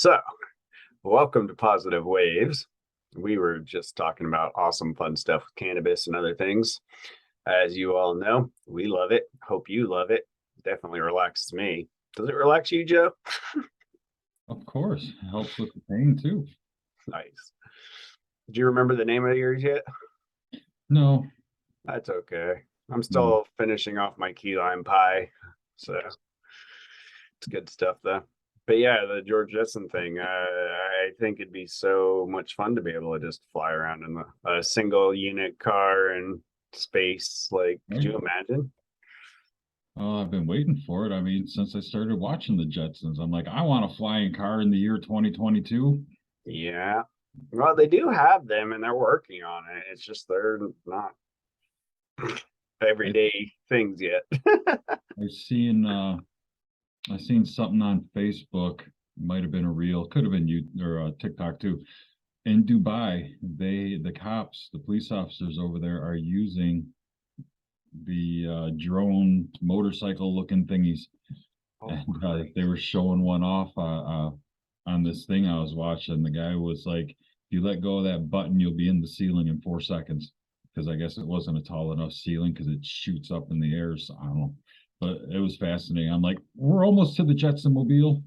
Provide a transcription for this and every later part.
So, welcome to Positive Waves. We were just talking about awesome, fun stuff with cannabis and other things. As you all know, we love it. Hope you love it. Definitely relaxes me. Does it relax you, Joe? Of course, it helps with the pain too. Nice. Do you remember the name of yours yet? No, That's okay. I'm no. still finishing off my key lime pie. So, it's good stuff, though. But yeah, the George Jetson thing, I think it'd be so much fun to be able to just fly around in a single unit car in space. Like, could Right? you imagine? I've been waiting for it. I mean, since I started watching the Jetsons, I'm like, I want a flying car in the year 2022. Yeah. Well, they do have them and they're working on it. It's just they're not I, everyday things yet. I've seen I seen something on Facebook. Might have been a reel, could have been you or TikTok too. In Dubai, the cops, the police officers over there are using the drone motorcycle looking thingies, Oh, and they crazy. were showing one off on this thing I was watching. The guy was like, "If you let go of that button, you'll be in the ceiling in 4 seconds." Because I guess it wasn't a tall enough ceiling because it shoots up in the air. So I don't know, but it was fascinating. I'm like, we're almost to the Jetson Mobile.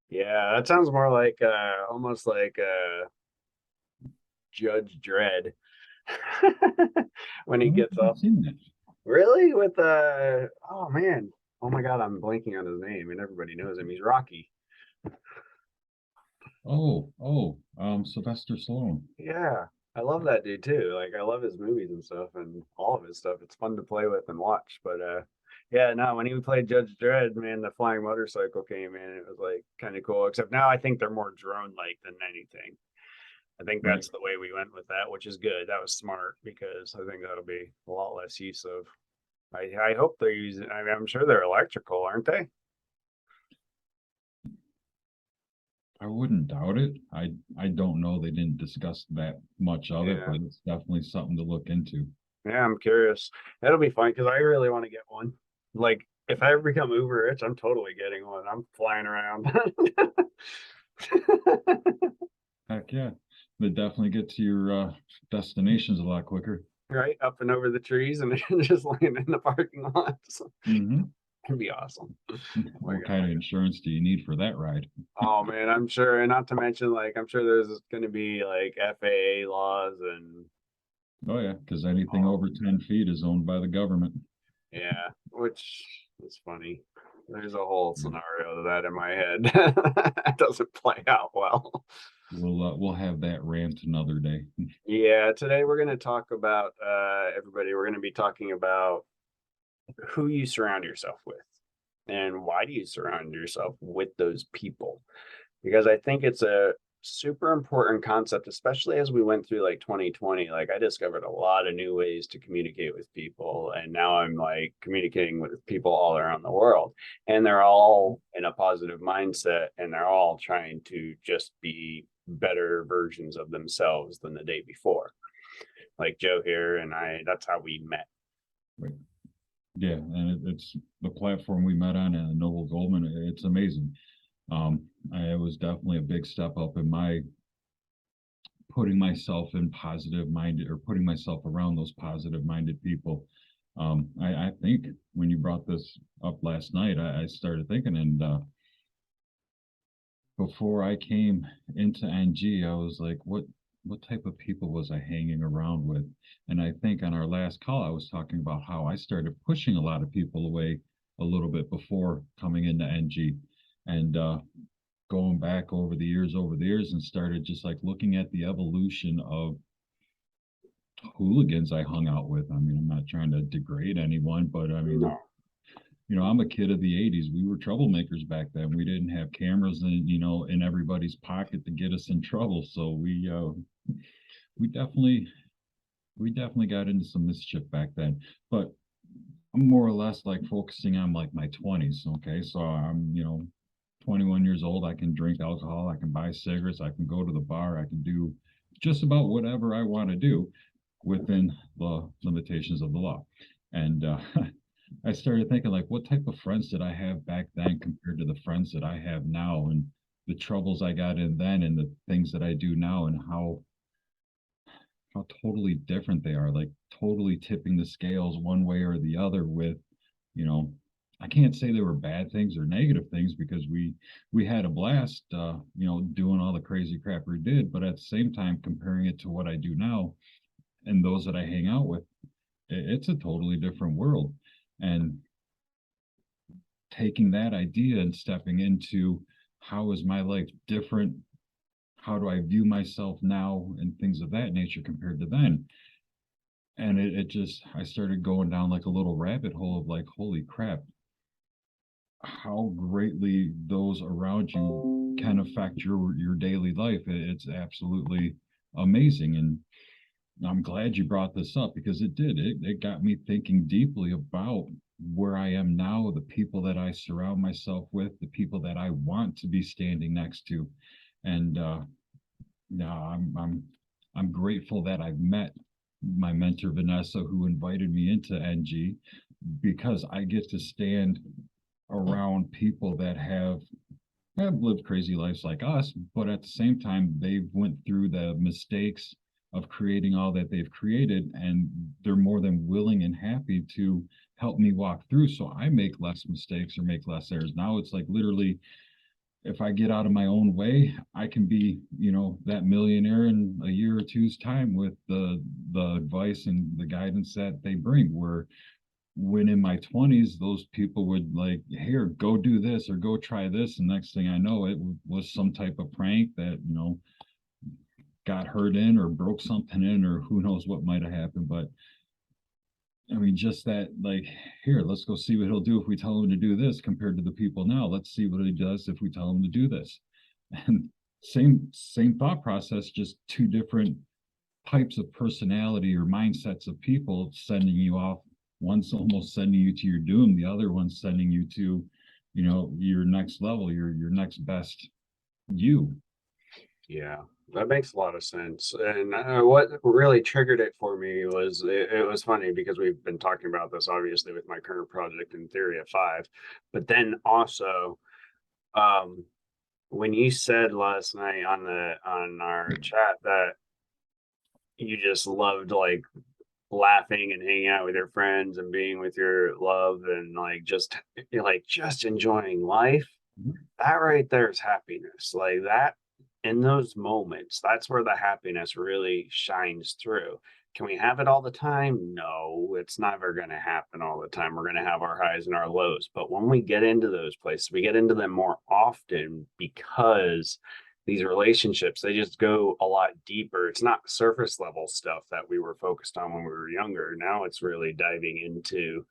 Yeah, that sounds more like almost like Judge Dredd when I he don't gets think I've off. seen that. Really? With oh man. Oh my god, I'm blanking on his name and everybody knows him. He's Rocky. Sylvester Stallone. Yeah. I love that dude too. Like I love his movies and stuff and all of his stuff. It's fun to play with and watch. But yeah, no, when he played Judge Dredd, man, the flying motorcycle came in. It was like kind of cool. Except now I think they're more drone like than anything. I think Right. that's the way we went with that, which is good. That was smart because I think that'll be a lot less use of. I hope they're using. I mean, I'm sure they're electrical, aren't they? I wouldn't doubt it. I don't know. They didn't discuss that much of it, Yeah, but it's definitely something to look into. yeah. I'm curious. That'll be fun because I really want to get one. Like, if I ever become uber rich, I'm totally getting one. I'm flying around. Heck yeah. They definitely get to your destinations a lot quicker. Right up and over the trees and just laying in the parking lot. So, Hmm. it'd be awesome. Oh my What kind god. of insurance do you need for that ride? Oh man, I'm sure, and not to mention, like, I'm sure there's going to be like FAA laws and Oh yeah, because anything all. over 10 feet is owned by the government. Yeah, which is funny. There's a whole Yeah. scenario of that in my head. It doesn't play out well. We'll have that rant another day. Yeah, today we're going to talk about everybody. We're going to be talking about who you surround yourself with and why do you surround yourself with those people? Because I think it's a super important concept, especially as we went through like 2020. Like I discovered a lot of new ways to communicate with people, and now I'm like communicating with people all around the world, and they're all in a positive mindset, and they're all trying to just be better versions of themselves than the day before. Like Joe here and I, that's how we met. Right. Yeah, and it's the platform we met on, Noble Goldman. It's amazing. It was definitely a big step up in my putting myself in positive minded or putting myself around those positive minded people. I think when you brought this up last night, I started thinking, and before I came into NG, I was like, what type of people was I hanging around with? And I think on our last call, I was talking about how I started pushing a lot of people away a little bit before coming into NG. And going back over the years, and started just like looking at the evolution of hooligans I hung out with. I mean, I'm not trying to degrade anyone, but I mean, No. I'm a kid of the 80s. We were troublemakers back then. We didn't have cameras in everybody's pocket to get us in trouble. So we definitely we definitely got into some mischief back then. But I'm more or less like focusing on like my 20s. Okay. So I'm, 21 years old. I can drink alcohol. I can buy cigarettes. I can go to the bar. I can do just about whatever I want to do within the limitations of the law. And I started thinking, like, what type of friends did I have back then compared to the friends that I have now? And the troubles I got in then and the things that I do now, and how totally different they are, like totally tipping the scales one way or the other with, you know, I can't say they were bad things or negative things because we had a blast, doing all the crazy crap we did, but at the same time, comparing it to what I do now and those that I hang out with, it's a totally different world. And taking that idea and stepping into how is my life different? How do I view myself now and things of that nature compared to then? And it just, I started going down like a little rabbit hole of like, holy crap, how greatly those around you can affect your daily life. It's absolutely amazing. And I'm glad you brought this up because it got me thinking deeply about where I am now, the people that I surround myself with, the people that I want to be standing next to. And no, I'm grateful that I've met my mentor Vanessa, who invited me into NG, because I get to stand around people that have lived crazy lives like us, but at the same time, they've went through the mistakes of creating all that they've created, and they're more than willing and happy to help me walk through so I make less mistakes or make less errors. Now it's like literally, if I get out of my own way, I can be, that millionaire in a year or two's time with the advice and the guidance that they bring. Where when in my 20s, those people would like, here, go do this or go try this. And next thing I know, it was some type of prank that, got hurt in or broke something in, or who knows what might have happened. But I mean, just that, like, here, let's go see what he'll do if we tell him to do this compared to the people now. Let's see what he does if we tell him to do this. And same thought process, just two different types of personality or mindsets of people sending you off. One's almost sending you to your doom. The other one's sending you to, your next level, your next best you. Yeah, that makes a lot of sense. And what really triggered it for me was it was funny because we've been talking about this obviously with my current project in Theory of Five, but then also um, when you said last night on our chat that you just loved like laughing and hanging out with your friends and being with your love and like just enjoying life, that right there is happiness. Like that, in those moments, that's where the happiness really shines through. Can we have it all the time? No, it's never going to happen all the time. We're going to have our highs and our lows. But when we get into those places, we get into them more often because these relationships, they just go a lot deeper. It's not surface level stuff that we were focused on when we were younger. Now it's really diving into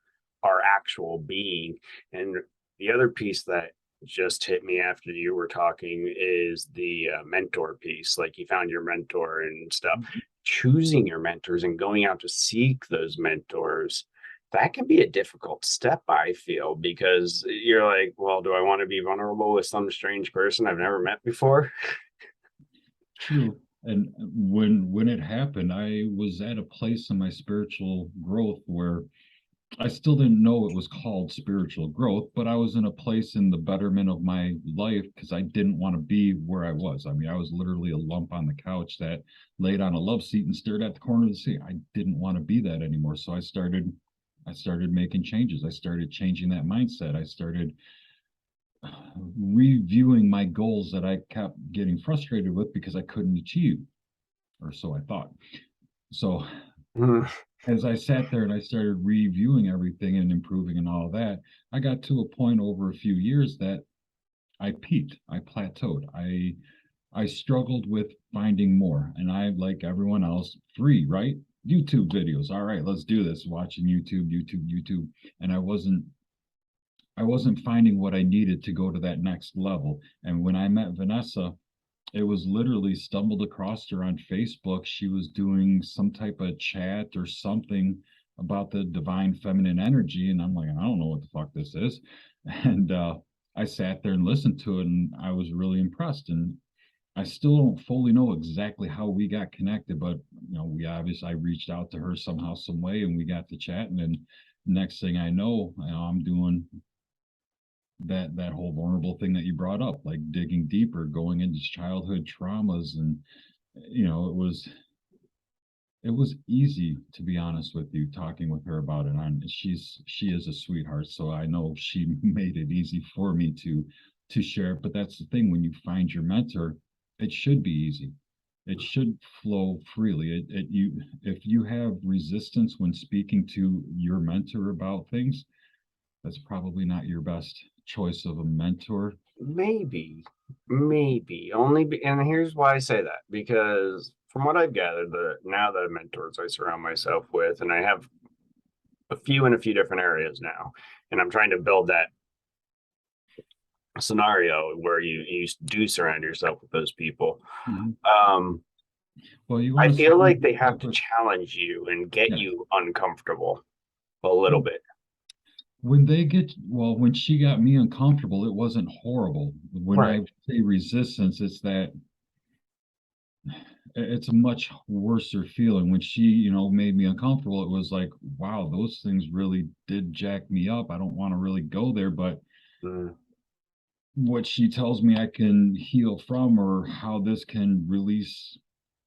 our actual being. And the other piece that just hit me after you were talking is the mentor piece. Like you found your mentor and stuff. Choosing your mentors and going out to seek those mentors, that can be a difficult step, I feel, because you're like, well, do I want to be vulnerable with some strange person I've never met before? True. And when it happened, I was at a place in my spiritual growth where I still didn't know it was called spiritual growth, but I was in a place in the betterment of my life because I didn't want to be where I was. I mean, I was literally a lump on the couch that laid on a love seat and stared at the corner of the sea. I didn't want to be that anymore. So I started making changes. I started changing that mindset. I started reviewing my goals that I kept getting frustrated with because I couldn't achieve, or so I thought. So as I sat there and I started reviewing everything and improving and all of that, I got to a point over a few years that I peaked. I plateaued. I struggled with finding more. And I, like everyone else, free, right? YouTube videos. All right, let's do this. Watching YouTube. And I wasn't finding what I needed to go to that next level. And when I met Vanessa, it was literally stumbled across her on Facebook. She was doing some type of chat or something about the divine feminine energy. And I'm like, I don't know what the fuck this is. And I sat there and listened to it, and I was really impressed. And I still don't fully know exactly how we got connected, but I reached out to her somehow, some way, and we got to chatting. And next thing I know, I'm doing that whole vulnerable thing that you brought up, like digging deeper, going into childhood traumas. And it was easy, to be honest with you, talking with her about it. And she is a sweetheart, so I know she made it easy for me to share. But that's the thing, when you find your mentor, it should be easy. It should flow freely. If you have resistance when speaking to your mentor about things, that's probably not your best choice of a mentor. Maybe only and here's why I say that, because from what I've gathered, the mentors I surround myself with, and I have a few in a few different areas now, and I'm trying to build that scenario where you do surround yourself with those people. Mhm. um Well, you I want to feel surround like they have yourself to with, challenge you and get yeah. you uncomfortable a little Well, bit. when she got me uncomfortable, it wasn't horrible. When Right. I say resistance, it's that it's a much worser feeling. When she, made me uncomfortable, it was like, wow, those things really did jack me up. I don't want to really go there, but Mm, what she tells me I can heal from, or how this can release,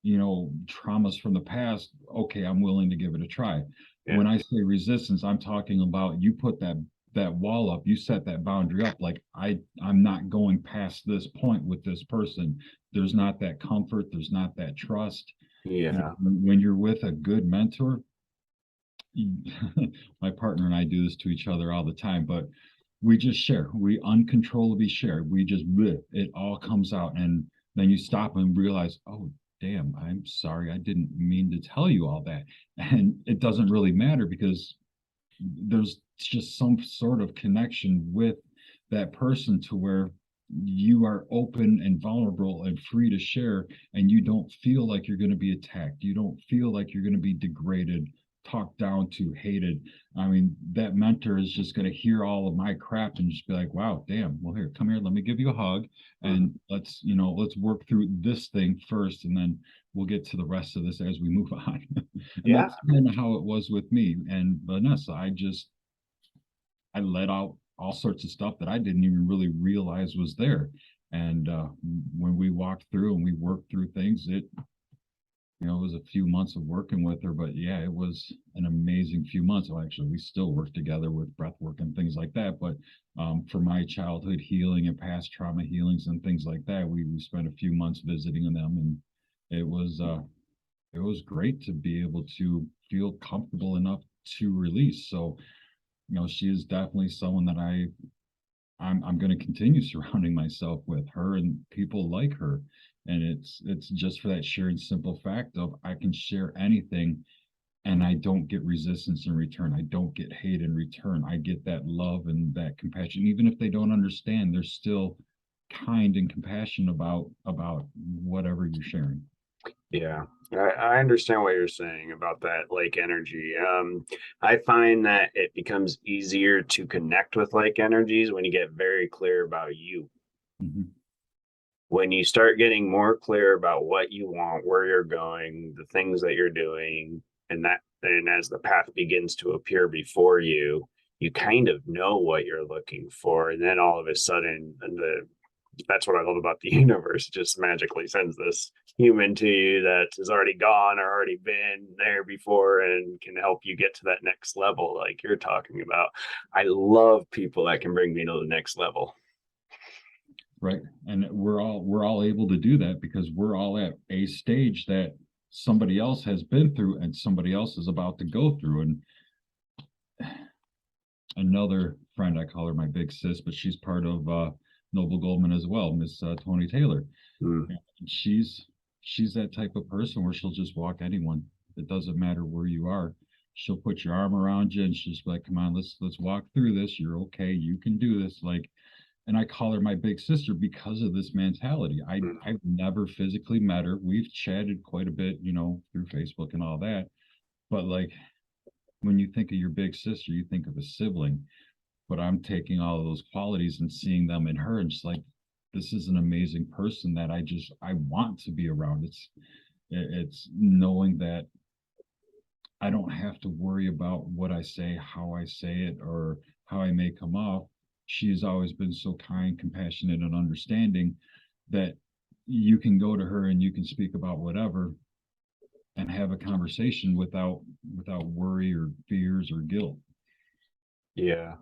traumas from the past, okay, I'm willing to give it a try. yeah. When I say resistance, I'm talking about you put that wall up, you set that boundary up, like I'm not going past this point with this person. There's not that comfort, there's not that trust. Yeah. When you're with a good mentor, my partner and I do this to each other all the time, but we just share. We uncontrollably share. We just bleh, it all comes out, and then you stop and realize, oh damn, I'm sorry, I didn't mean to tell you all that. And it doesn't really matter, because there's just some sort of connection with that person to where you are open and vulnerable and free to share, and you don't feel like you're going to be attacked, you don't feel like you're going to be degraded, talked down to, hated. I mean, that mentor is just going to hear all of my crap and just be like, wow, damn, well, here, come here, let me give you a hug, Mhm. and let's work through this thing first, and then we'll get to the rest of this as we move on. And Yeah. that's kind of how it was with me and Vanessa. I let out all sorts of stuff that I didn't even really realize was there. And when we walked through and we worked through things, it was a few months of working with her, but yeah, it was an amazing few months. Well, actually, we still work together with breath work and things like that. But for my childhood healing and past trauma healings and things like that, we spent a few months visiting them, and it was uh, it was great to be able to feel comfortable enough to release. So, she is definitely someone that I'm going to continue surrounding myself with, her and people like her. And it's just for that sheer and simple fact of I can share anything, and I don't get resistance in return. I don't get hate in return. I get that love and that compassion. Even if they don't understand, they're still kind and compassionate about whatever you're sharing. Yeah, I understand what you're saying about that like energy. I find that it becomes easier to connect with like energies when you get very clear about you. Mhm. When you start getting more clear about what you want, where you're going, the things that you're doing, and as the path begins to appear before you, you kind of know what you're looking for, and then all of a sudden, the that's what I love about the universe. It just magically sends this human to you that has already gone or already been there before and can help you get to that next level, like you're talking about. I love people that can bring me to the next level. Right. And we're all able to do that because we're all at a stage that somebody else has been through and somebody else is about to go through. And another friend, I call her my big sis, but she's part of Noble Goldman as well, Miss Tony Taylor. Mm, And she's that type of person where she'll just walk anyone. It doesn't matter where you are. She'll put your arm around you and she'll just be like, come on, let's walk through this. You're okay. You can do this. Like, and I call her my big sister because of this mentality. mm. I've never physically met her. We've chatted quite a bit, through Facebook and all that. But like, when you think of your big sister, you think of a sibling. But I'm taking all of those qualities and seeing them in her, and just like, this is an amazing person that I want to be around. It's knowing that I don't have to worry about what I say, how I say it, or how I may come off. she's always been so kind, compassionate, and understanding that you can go to her and you can speak about whatever and have a conversation without worry or fears or guilt. Yeah.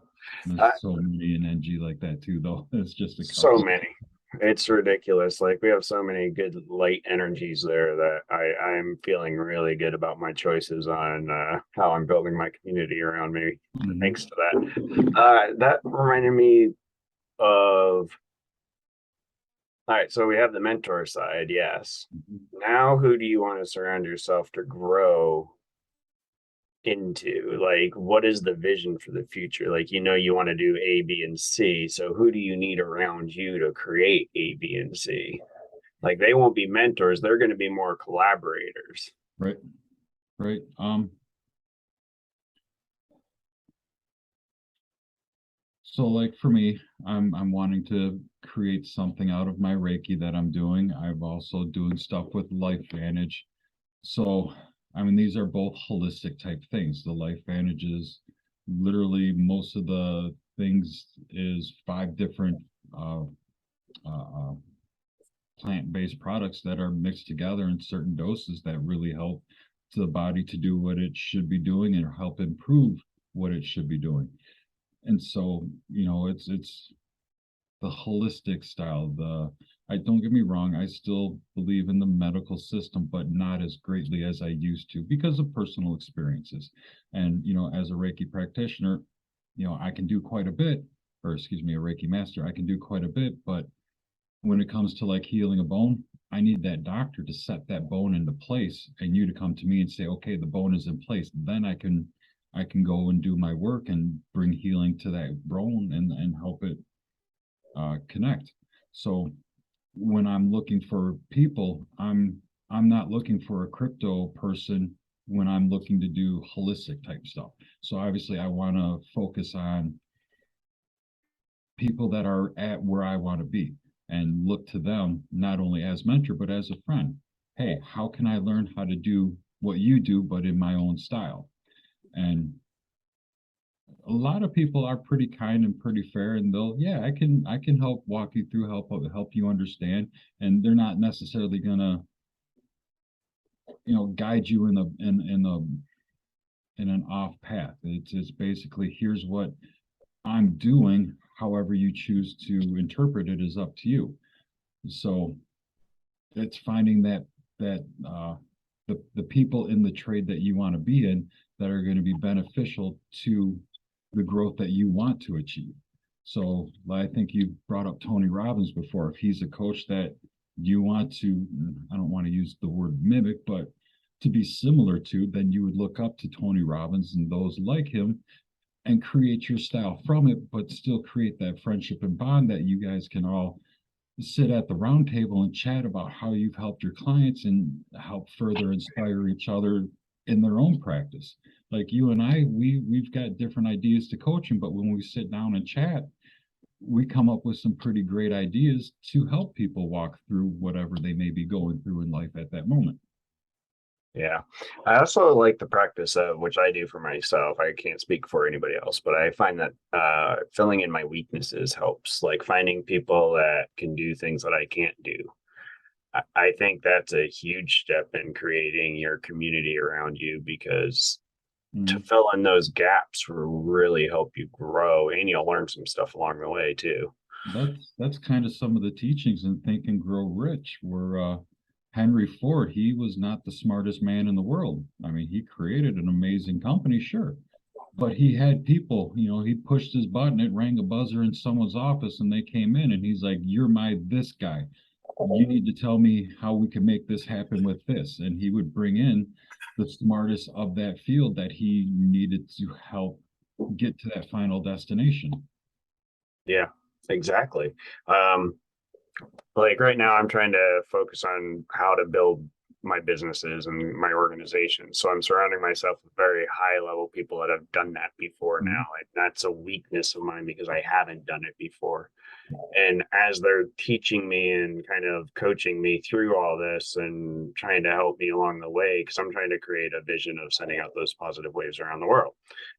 There's I, so many in NG like that too, though. It's just a so couple. many. It's ridiculous. Like we have so many good light energies there that I'm feeling really good about my choices on how I'm building my community around me. Mhm. Thanks to that. That reminded me of, all right, so we have the mentor side, yes. Mhm. Now who do you want to surround yourself to grow into? Like, what is the vision for the future? Like, you want to do A, B, and C. So who do you need around you to create A, B, and C? Like, they won't be mentors, they're going to be more collaborators. Right, right. So like for me, I'm wanting to create something out of my Reiki that I'm doing. I'm also doing stuff with Life Vantage. So I mean, these are both holistic type things. The Life Vantage is literally most of the things is 5 different uh, uh, uh, plant-based products that are mixed together in certain doses that really help to the body to do what it should be doing and help improve what it should be doing. And so, it's the holistic style. The I don't get me wrong, I still believe in the medical system, but not as greatly as I used to because of personal experiences. And as a Reiki practitioner, I can do quite a bit, or excuse me, a Reiki master, I can do quite a bit, but when it comes to like healing a bone, I need that doctor to set that bone into place and you to come to me and say, okay, the bone is in place. Then I can go and do my work and bring healing to that bone and help it connect. So when I'm looking for people, I'm not looking for a crypto person when I'm looking to do holistic type stuff. So obviously I want to focus on people that are at where I want to be and look to them not only as mentor but as a friend. Hey, how can I learn how to do what you do but in my own style? And a lot of people are pretty kind and pretty fair and they'll, yeah, I can help walk you through, help you understand, and they're not necessarily going to guide you in an off path. It's basically, here's what I'm doing, however you choose to interpret it is up to you. So it's finding that the people in the trade that you want to be in that are going to be beneficial to the growth that you want to achieve. So I think you brought up Tony Robbins before. If he's a coach that you want to, I don't want to use the word mimic, but to be similar to, then you would look up to Tony Robbins and those like him and create your style from it, but still create that friendship and bond that you guys can all sit at the round table and chat about how you've helped your clients and help further inspire each other in their own practice. Like you and I, we've got different ideas to coaching, but when we sit down and chat, we come up with some pretty great ideas to help people walk through whatever they may be going through in life at that moment. Yeah. I also like the practice of, which I do for myself. I can't speak for anybody else, but I find that filling in my weaknesses helps, like finding people that can do things that I can't do. I think that's a huge step in creating your community around you, because to Mhm. fill in those gaps will really help you grow, and you'll learn some stuff along the way too. That's kind of some of the teachings in Think and Grow Rich, where Henry Ford, he was not the smartest man in the world. I mean, he created an amazing company, sure, but he had people, he pushed his button, it rang a buzzer in someone's office, and they came in, and he's like, "You're my this guy. You need to tell me how we can make this happen with this." And he would bring in the smartest of that field that he needed to help get to that final destination. Yeah, exactly. Um, like right now, I'm trying to focus on how to build my businesses and my organization. So I'm surrounding myself with very high level people that have done that before now. Mhm. And that's a weakness of mine because I haven't done it before. And as they're teaching me and kind of coaching me through all this and trying to help me along the way, because I'm trying to create a vision of sending out those positive waves around the world.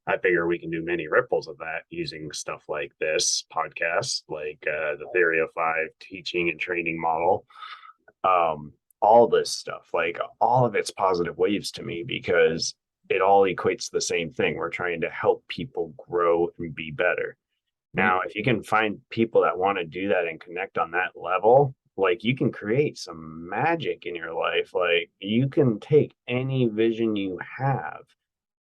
I figure we can do many ripples of that using stuff like this podcast, like the Theory of Five teaching and training model. All this stuff, like all of it's positive waves to me because it all equates to the same thing. We're trying to help people grow and be better. Right. Now, if you can find people that want to do that and connect on that level, like you can create some magic in your life. Like you can take any vision you have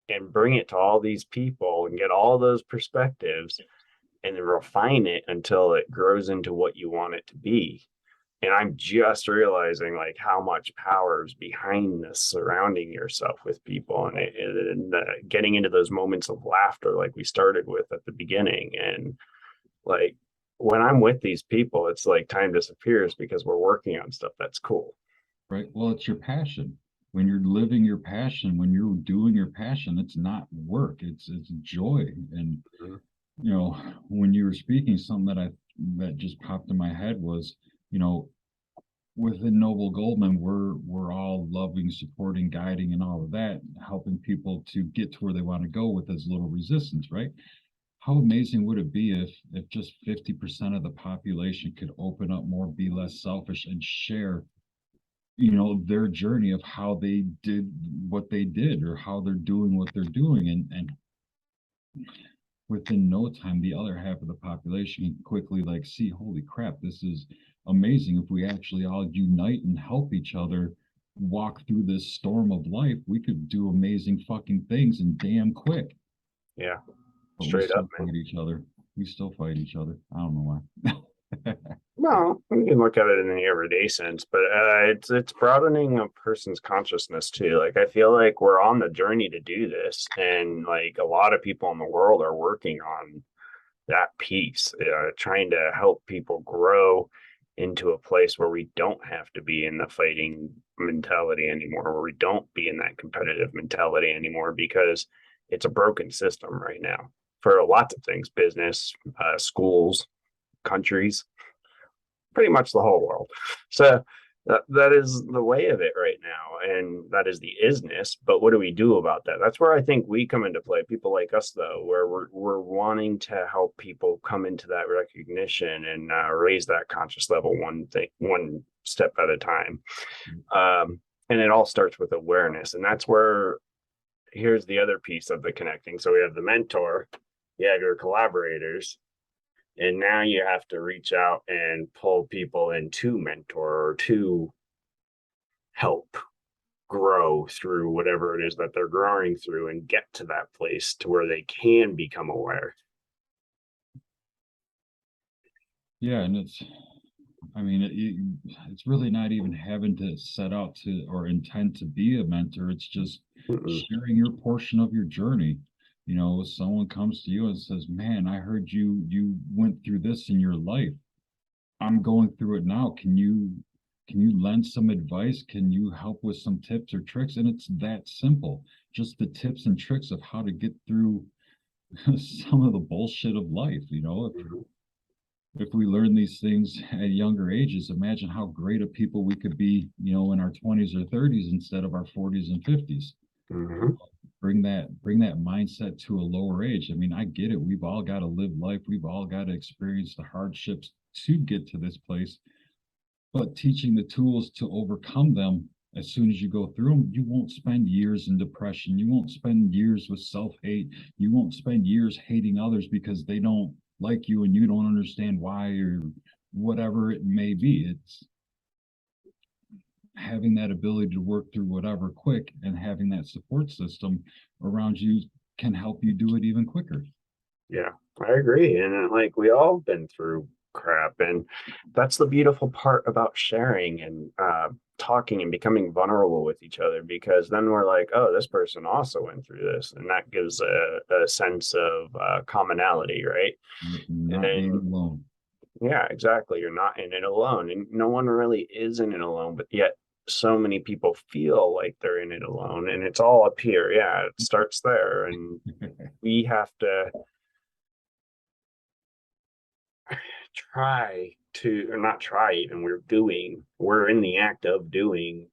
and bring it to all these people and get all those perspectives and then refine it until it grows into what you want it to be. And I'm just realizing like how much power is behind this surrounding yourself with people and getting into those moments of laughter like we started with at the beginning. And like when I'm with these people, it's like time disappears because we're working on stuff that's cool. Right. Well, it's your passion. When you're living your passion, when you're doing your passion, it's not work. It's joy. And Mhm. you know, when you were speaking, something that just popped in my head was, you know, within Noble Goldman, we're all loving, supporting, guiding, and all of that, helping people to get to where they want to go with as little resistance, right? How amazing would it be if just 50% of the population could open up more, be less selfish, and share, you know, their journey of how they did what they did or how they're doing what they're doing, and within no time the other half of the population can quickly like see, holy crap, this is amazing. If we actually all unite and help each other walk through this storm of life, we could do amazing fucking things and damn quick. Yeah, But we straight up, still man. fight each other. We still fight each other. I don't know why. Well, you can look at it in the everyday sense, but it's broadening a person's consciousness too. Like I feel like we're on the journey to do this, and like a lot of people in the world are working on that piece, trying to help people grow into a place where we don't have to be in the fighting mentality anymore, where we don't be in that competitive mentality anymore, because it's a broken system right now for lots of things, business, schools, countries, pretty much the whole world. So that is the way of it right now, and that is the isness. But what do we do about that? That's where I think we come into play. People like us, though, where we're wanting to help people come into that recognition and raise that conscious level one step at a time. And it all starts with awareness, and that's where here's the other piece of the connecting. So we have the mentor, you have your collaborators, and now you have to reach out and pull people in to mentor or to help grow through whatever it is that they're growing through and get to that place to where they can become aware. Yeah, and I mean, it's really not even having to set out to or intend to be a mentor. It's just Mm-mm. sharing your portion of your journey. You know, someone comes to you and says, "Man, I heard you went through this in your life. I'm going through it now. Can you lend some advice? Can you help with some tips or tricks?" And it's that simple. Just the tips and tricks of how to get through some of the bullshit of life. You know, Mhm. if we learn these things at younger ages, imagine how great of people we could be, you know, in our 20s or 30s instead of our 40s and 50s. Mhm. Bring that mindset to a lower age. I mean, I get it. We've all got to live life. We've all got to experience the hardships to get to this place. But teaching the tools to overcome them as soon as you go through them, you won't spend years in depression. You won't spend years with self-hate. You won't spend years hating others because they don't like you and you don't understand why or whatever it may be. It's having that ability to work through whatever quick, and having that support system around you can help you do it even quicker. Yeah, I agree. And like we all been through crap. And that's the beautiful part about sharing and talking and becoming vulnerable with each other, because then we're like, oh, this person also went through this. And that gives a sense of commonality, right? Not being And alone. yeah, exactly. You're not in it alone. And no one really is in it alone, but yet so many people feel like they're in it alone, and it's all up here. Yeah, it starts there, and we have to try to, or not try even, we're in the act of doing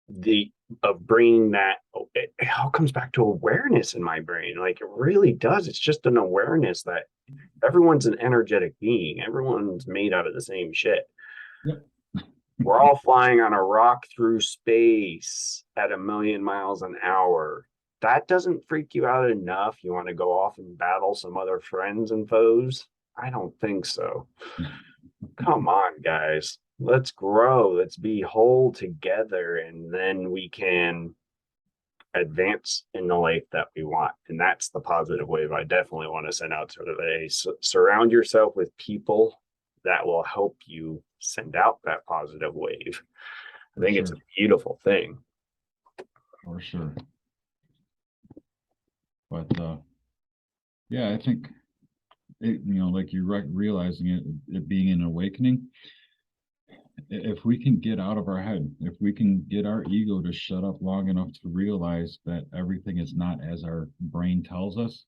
the of bringing that. It all comes back to awareness in my brain, like it really does. It's just an awareness that everyone's an energetic being, everyone's made out of the same shit. Yep. We're all flying on a rock through space at 1,000,000 miles an hour. That doesn't freak you out enough? You want to go off and battle some other friends and foes? I don't think so. Come on, guys. Let's grow. Let's be whole together, and then we can advance in the life that we want. And that's the positive wave I definitely want to send out today. Surround yourself with people that will help you send out that positive wave. I think it's a beautiful thing. For sure. But yeah, I think it, like you're realizing it being an awakening. If we can get out of our head, if we can get our ego to shut up long enough to realize that everything is not as our brain tells us,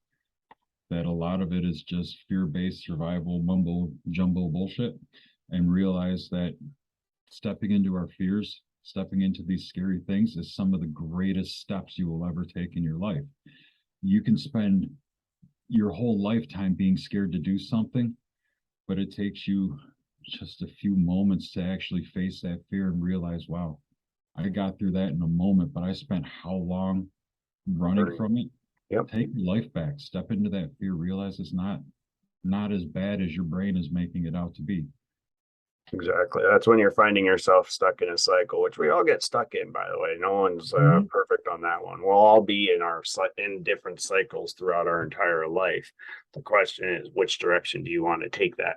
that a lot of it is just fear-based survival mumbo jumbo bullshit, and realize that stepping into our fears, stepping into these scary things is some of the greatest steps you will ever take in your life. You can spend your whole lifetime being scared to do something, but it takes you just a few moments to actually face that fear and realize, wow, I got through that in a moment, but I spent how long running from it? Yep. Take your life back, step into that fear, realize it's not as bad as your brain is making it out to be. Exactly. That's when you're finding yourself stuck in a cycle, which we all get stuck in, by the way. No one's perfect on that one. We'll all be in different cycles throughout our entire life. The question is, which direction do you want to take that?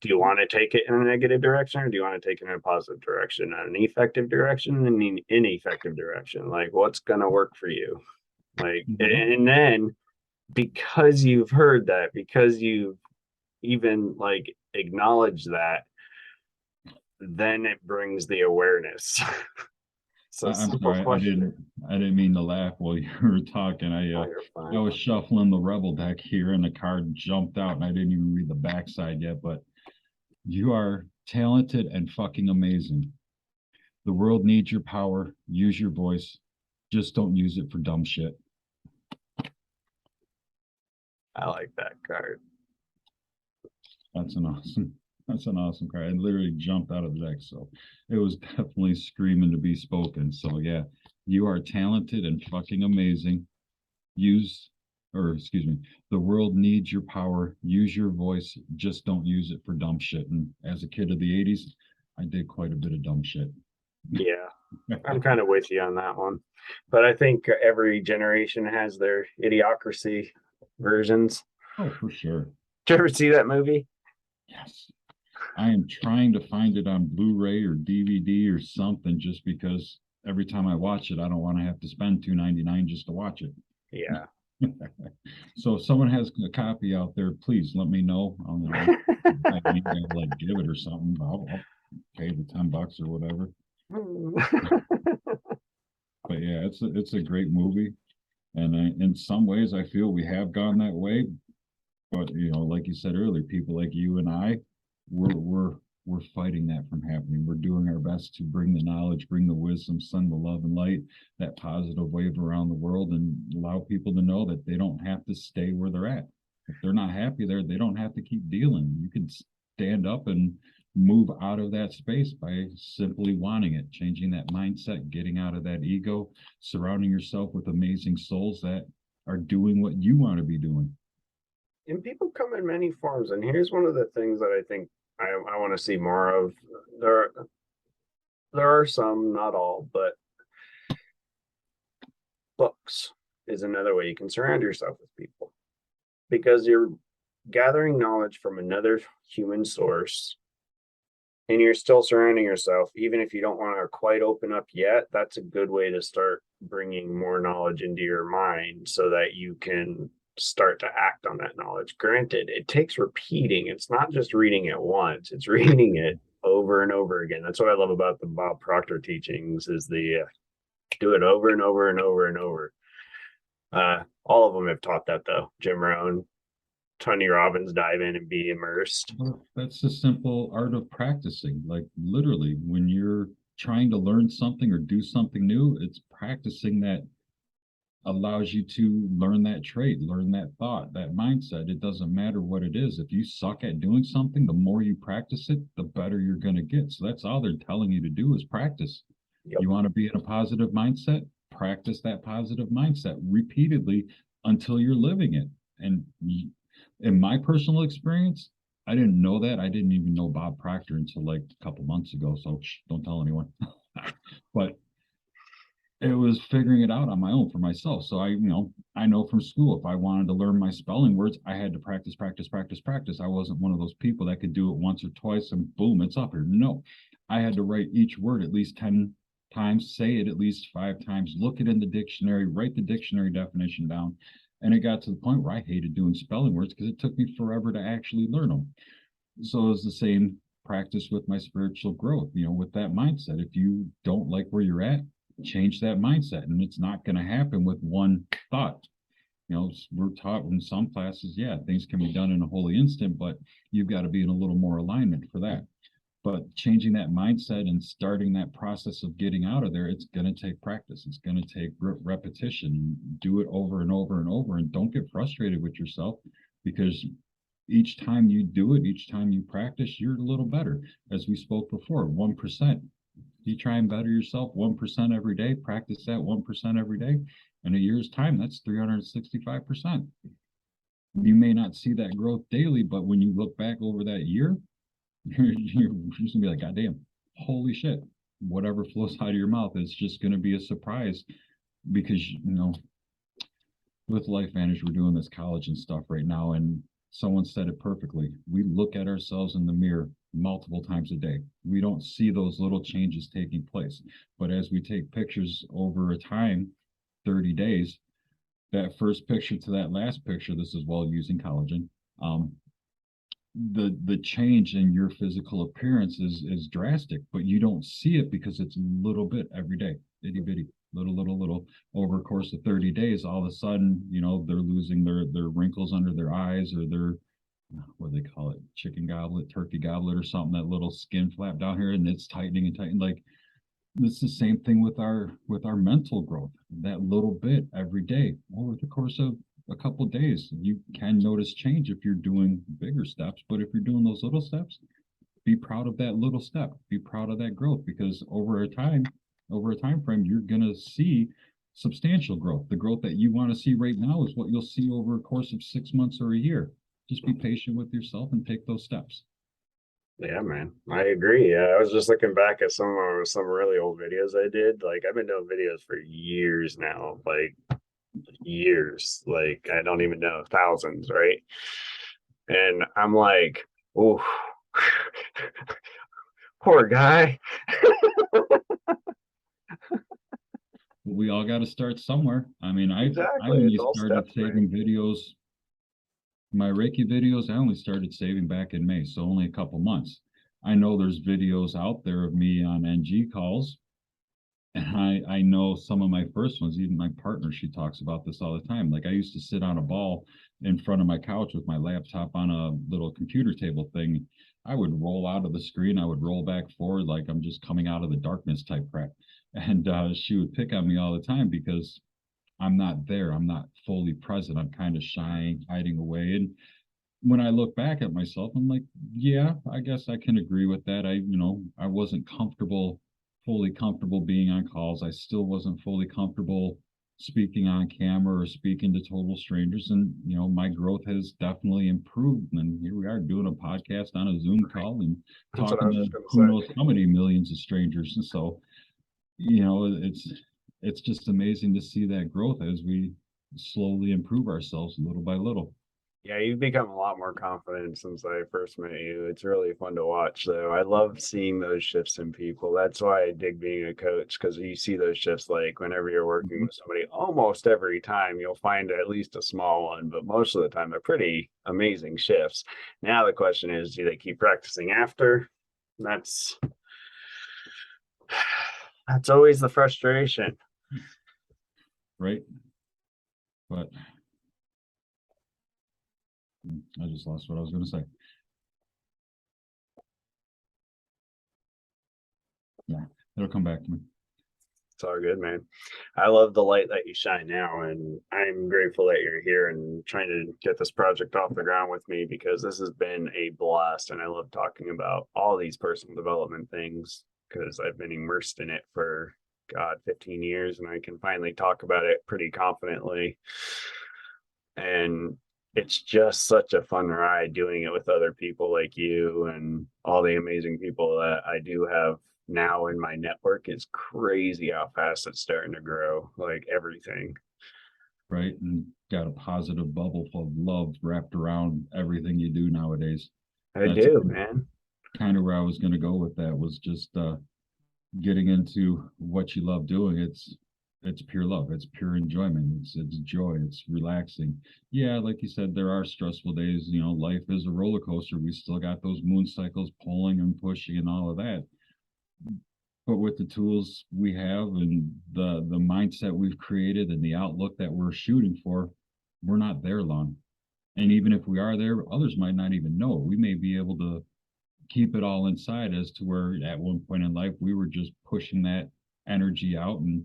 Do you want to take it in a negative direction, or do you want to take it in a positive direction, an effective direction, and an ineffective direction? Like, what's going to work for you? Like, and then because you've heard that, because you've even like acknowledged that, then it brings the awareness. So I'm sorry, I didn't mean to laugh while you were talking. I was shuffling the rebel deck here and the card jumped out and I didn't even read the backside yet, but you are talented and fucking amazing. The world needs your power. Use your voice. Just don't use it for dumb shit. I like that card. That's an awesome card. I literally jumped out of the deck, so it was definitely screaming to be spoken. So yeah, you are talented and fucking amazing. The world needs your power. Use your voice. Just don't use it for dumb shit. And as a kid of the 80s, I did quite a bit of dumb shit. Yeah, I'm kind of with you on that one. But I think every generation has their idiocracy versions. Oh, for sure. Did you ever see that movie? Yes. I am trying to find it on Blu-ray or DVD or something, just because every time I watch it, I don't want to have to spend $2.99 just to watch it. Yeah. So if someone has a copy out there, please let me know. I'll like give it or something. I'll pay the $10 or whatever. But yeah, it's a great movie, and in some ways, I feel we have gone that way. But like you said earlier, people like you and I, we're fighting that from happening. We're doing our best to bring the knowledge, bring the wisdom, send the love and light, that positive wave around the world, and allow people to know that they don't have to stay where they're at. If they're not happy there, they don't have to keep dealing. You can stand up and move out of that space by simply wanting it, changing that mindset, getting out of that ego, surrounding yourself with amazing souls that are doing what you want to be doing. And people come in many forms. And here's one of the things that I think I want to see more of. There are some, not all, but books is another way you can surround yourself with people, because you're gathering knowledge from another human source, and you're still surrounding yourself. Even if you don't want to quite open up yet, that's a good way to start bringing more knowledge into your mind so that you can start to act on that knowledge. Granted, it takes repeating. It's not just reading it once, it's reading it over and over again. That's what I love about the Bob Proctor teachings is the do it over and over and over and over. All of them have taught that though. Jim Rohn, Tony Robbins, dive in and be immersed. Well, that's the simple art of practicing. Like literally, when you're trying to learn something or do something new, it's practicing that allows you to learn that trait, learn that thought, that mindset. It doesn't matter what it is. If you suck at doing something, the more you practice it, the better you're going to get. So that's all they're telling you to do is practice. Yep. You want to be in a positive mindset? Practice that positive mindset repeatedly until you're living it. And in my personal experience, I didn't know that. I didn't even know Bob Proctor until like a couple months ago. So don't tell anyone. But it was figuring it out on my own for myself. So I know from school, if I wanted to learn my spelling words, I had to practice, practice, practice, practice. I wasn't one of those people that could do it once or twice and boom, it's up here. No, I had to write each word at least 10 times, say it at least 5 times, look it in the dictionary, write the dictionary definition down. And it got to the point where I hated doing spelling words because it took me forever to actually learn them. So it was the same practice with my spiritual growth, with that mindset. If you don't like where you're at, change that mindset. And it's not going to happen with one thought. We're taught in some classes, yeah, things can be done in a holy instant, but you've got to be in a little more alignment for that. But changing that mindset and starting that process of getting out of there, it's going to take practice. It's going to take repetition. Do it over and over and over. And don't get frustrated with yourself because each time you do it, each time you practice, you're a little better. As we spoke before, 1%. You try and better yourself 1% every day, practice that 1% every day. In a year's time, that's 365%. You may not see that growth daily, but when you look back over that year, you're just gonna be like, God damn, holy shit, whatever flows out of your mouth is just gonna be a surprise because with Life Manage, we're doing this college and stuff right now, and someone said it perfectly. We look at ourselves in the mirror multiple times a day. We don't see those little changes taking place. But as we take pictures over a time, 30 days, that first picture to that last picture, this is while using collagen, the change in your physical appearance is drastic, but you don't see it because it's a little bit every day, itty bitty, little over a course of 30 days. All of a sudden, they're losing their wrinkles under their eyes, or their, what do they call it, chicken goblet, turkey goblet, or something, that little skin flap down here, and it's tightening and tightening. Like, it's the same thing with our mental growth. That little bit every day over the course of a couple of days, you can notice change if you're doing bigger steps. But if you're doing those little steps, be proud of that little step. Be proud of that growth, because over a time frame, you're gonna see substantial growth. The growth that you want to see right now is what you'll see over a course of 6 months or a year. Just be patient with yourself and take those steps. Yeah, man, I agree. I was just looking back at some really old videos I did. Like, I've been doing videos for years now, like years, like I don't even know, thousands, right? And I'm like, oh, poor guy. We all got to start somewhere. I mean, I Exactly. only It's all started steps, saving man. videos. My Reiki videos, I only started saving back in May, so only a couple months. I know there's videos out there of me on NG calls, and I know some of my first ones. Even my partner, she talks about this all the time. Like, I used to sit on a ball in front of my couch with my laptop on a little computer table thing. I would roll out of the screen. I would roll back forward like I'm just coming out of the darkness type crap. And she would pick on me all the time because I'm not there. I'm not fully present. I'm kind of shy, hiding away. And when I look back at myself, I'm like, yeah, I guess I can agree with that. I wasn't fully comfortable being on calls. I still wasn't fully comfortable speaking on camera or speaking to total strangers. And, my growth has definitely improved. And here we are doing a podcast on a Zoom call and That's what I talking was to just gonna who say. knows how many millions of strangers. And so, it's just amazing to see that growth as we slowly improve ourselves little by little. Yeah, you've become a lot more confident since I first met you. It's really fun to watch, though. I love seeing those shifts in people. That's why I dig being a coach, because you see those shifts, like whenever you're working Mhm. with somebody, almost every time you'll find at least a small one, but most of the time they're pretty amazing shifts. Now the question is, do they keep practicing after? That's always the frustration. Right. But I just lost what I was going to say. Yeah, it'll come back to me. It's all good, man. I love the light that you shine now, and I'm grateful that you're here and trying to get this project off the ground with me, because this has been a blast, and I love talking about all these personal development things because I've been immersed in it for, God, 15 years, and I can finally talk about it pretty confidently. And it's just such a fun ride doing it with other people like you and all the amazing people that I do have now in my network. Is crazy how fast it's starting to grow, like everything. Right. And got a positive bubble full of love wrapped around everything you do nowadays. I That's do, man. kind of where I was going to go with that, was just getting into what you love doing. It's pure love, it's pure enjoyment, it's joy, it's relaxing. Yeah, like you said, there are stressful days. Life is a roller coaster. We still got those moon cycles pulling and pushing and all of that. But with the tools we have and the mindset we've created and the outlook that we're shooting for, we're not there long. And even if we are there, others might not even know. We may be able to keep it all inside, as to where at one point in life we were just pushing that energy out and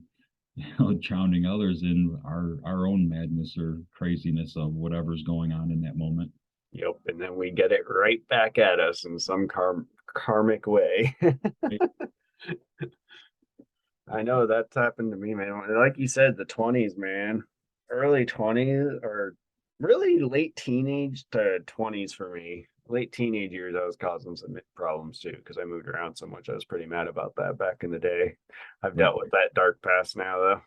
drowning others in our own madness or craziness of whatever's going on in that moment. Yep. And then we get it right back at us in some karmic way. I know that's happened to me, man. Like you said, the 20s, man. Early 20s, or really late teenage to 20s for me. Late teenage years, I was causing some problems too, because I moved around so much. I was pretty mad about that back in the day. I've dealt with that dark past now,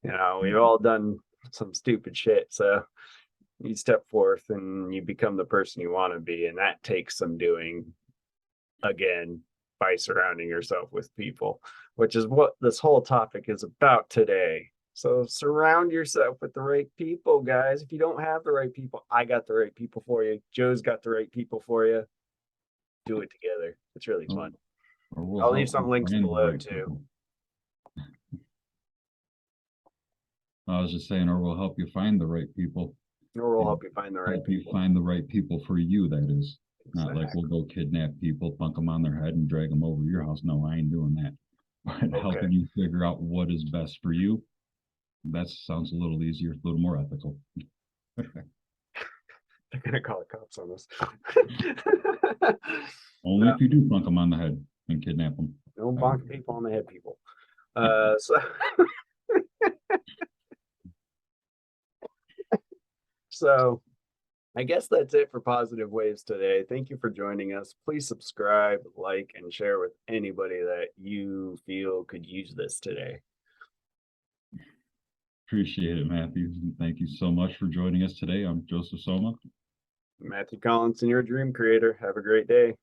though. We've all done some stupid shit. So you step forth and you become the person you want to be. And that takes some doing, again, by surrounding yourself with people, which is what this whole topic is about today. So surround yourself with the right people, guys. If you don't have the right people, I got the right people for you. Joe's got the right people for you. Do it together. It's really fun. I'll leave some links below too. I was just saying, or we'll help you find the right people. Or we'll help you find the right people. Find the right people for you, that is. Exactly. Not like we'll go kidnap people, bunk them on their head, and drag them over your house. No, I ain't doing that. But helping you figure out what is best for you, that sounds a little easier, a little more ethical. They're gonna call the cops on us. Only if you do bunk them on the head and kidnap them. Don't bonk people on the head, people. So I guess that's it for Positive Waves today. Thank you for joining us. Please subscribe, like, and share with anybody that you feel could use this today. Appreciate it, Matthew. Thank you so much for joining us today. I'm Joseph Somma. Matthew Collinson, your dream creator. Have a great day.